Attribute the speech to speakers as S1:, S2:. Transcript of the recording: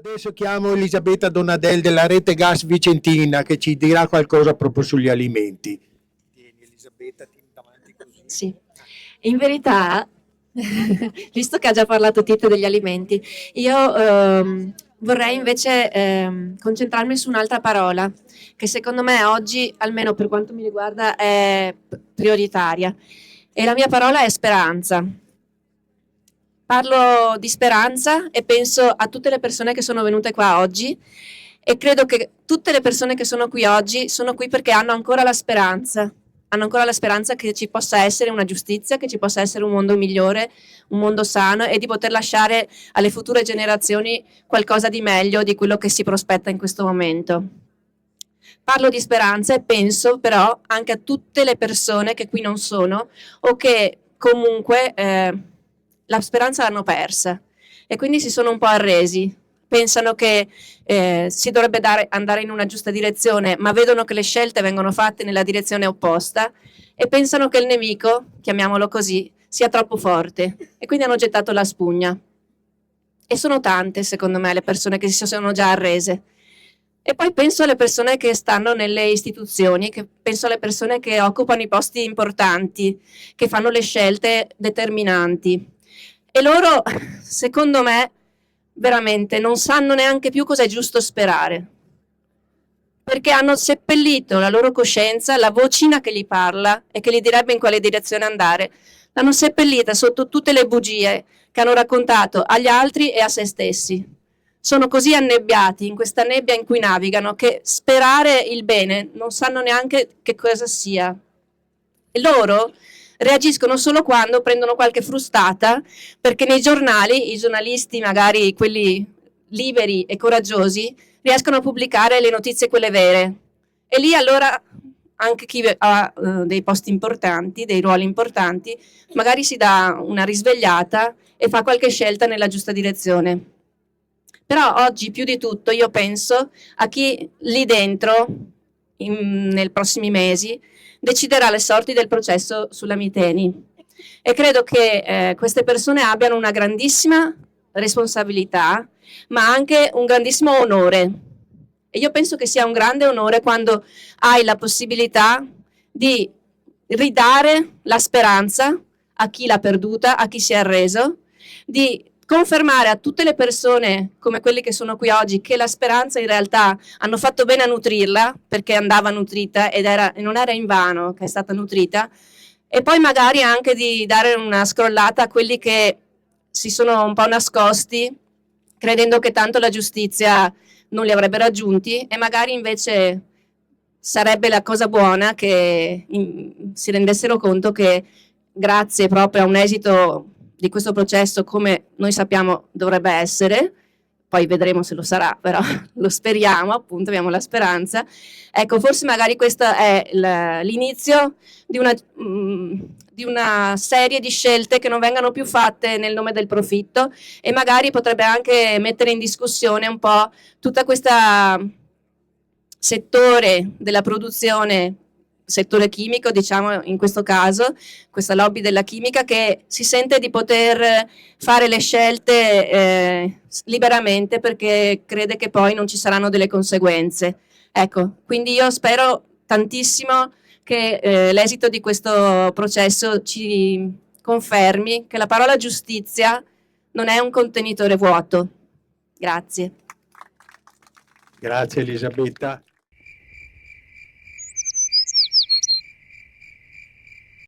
S1: Adesso chiamo Elisabetta Donadel della Rete Gas Vicentina che ci dirà qualcosa proprio sugli alimenti. Tieni Elisabetta, tieni davanti così.
S2: Sì, in verità, visto che ha già parlato Tito degli alimenti, io vorrei invece concentrarmi su un'altra parola che secondo me oggi, almeno per quanto mi riguarda, è prioritaria. E la mia parola è speranza. Parlo di speranza e penso a tutte le persone che sono venute qua oggi e credo che tutte le persone che sono qui oggi sono qui perché hanno ancora la speranza. Hanno ancora la speranza che ci possa essere una giustizia, che ci possa essere un mondo migliore, un mondo sano e di poter lasciare alle future generazioni qualcosa di meglio di quello che si prospetta in questo momento. Parlo di speranza e penso però anche a tutte le persone che qui non sono o che comunque la speranza l'hanno persa e quindi si sono un po' arresi. Pensano che si dovrebbe andare in una giusta direzione, ma vedono che le scelte vengono fatte nella direzione opposta e pensano che il nemico, chiamiamolo così, sia troppo forte e quindi hanno gettato la spugna. E sono tante, secondo me, le persone che si sono già arrese. E poi penso alle persone che stanno nelle istituzioni, penso alle persone che occupano i posti importanti, che fanno le scelte determinanti. E loro, secondo me, veramente non sanno neanche più cosa è giusto sperare. Perché hanno seppellito la loro coscienza, la vocina che gli parla e che gli direbbe in quale direzione andare, l'hanno seppellita sotto tutte le bugie che hanno raccontato agli altri e a se stessi. Sono così annebbiati in questa nebbia in cui navigano che sperare il bene non sanno neanche che cosa sia. E loro reagiscono solo quando prendono qualche frustata, perché nei giornali, i giornalisti, magari quelli liberi e coraggiosi, riescono a pubblicare le notizie quelle vere. E lì allora anche chi ha dei posti importanti, dei ruoli importanti, magari si dà una risvegliata e fa qualche scelta nella giusta direzione. Però oggi più di tutto io penso a chi lì dentro, nei prossimi mesi, deciderà le sorti del processo sulla Miteni. E credo che queste persone abbiano una grandissima responsabilità, ma anche un grandissimo onore. E io penso che sia un grande onore quando hai la possibilità di ridare la speranza a chi l'ha perduta, a chi si è arreso, di confermare a tutte le persone come quelli che sono qui oggi che la speranza in realtà hanno fatto bene a nutrirla perché andava nutrita e non era invano che è stata nutrita, e poi magari anche di dare una scrollata a quelli che si sono un po' nascosti credendo che tanto la giustizia non li avrebbe raggiunti e magari invece sarebbe la cosa buona che si rendessero conto che grazie proprio a un esito di questo processo come noi sappiamo dovrebbe essere, poi vedremo se lo sarà, però lo speriamo, appunto, abbiamo la speranza. Ecco, forse magari questo è l'inizio di una serie di scelte che non vengano più fatte nel nome del profitto e magari potrebbe anche mettere in discussione un po' tutta questa settore della produzione, settore chimico, diciamo in questo caso, questa lobby della chimica che si sente di poter fare le scelte liberamente perché crede che poi non ci saranno delle conseguenze. Ecco, quindi io spero tantissimo che l'esito di questo processo ci confermi che la parola giustizia non è un contenitore vuoto. Grazie.
S1: Grazie Elisabetta.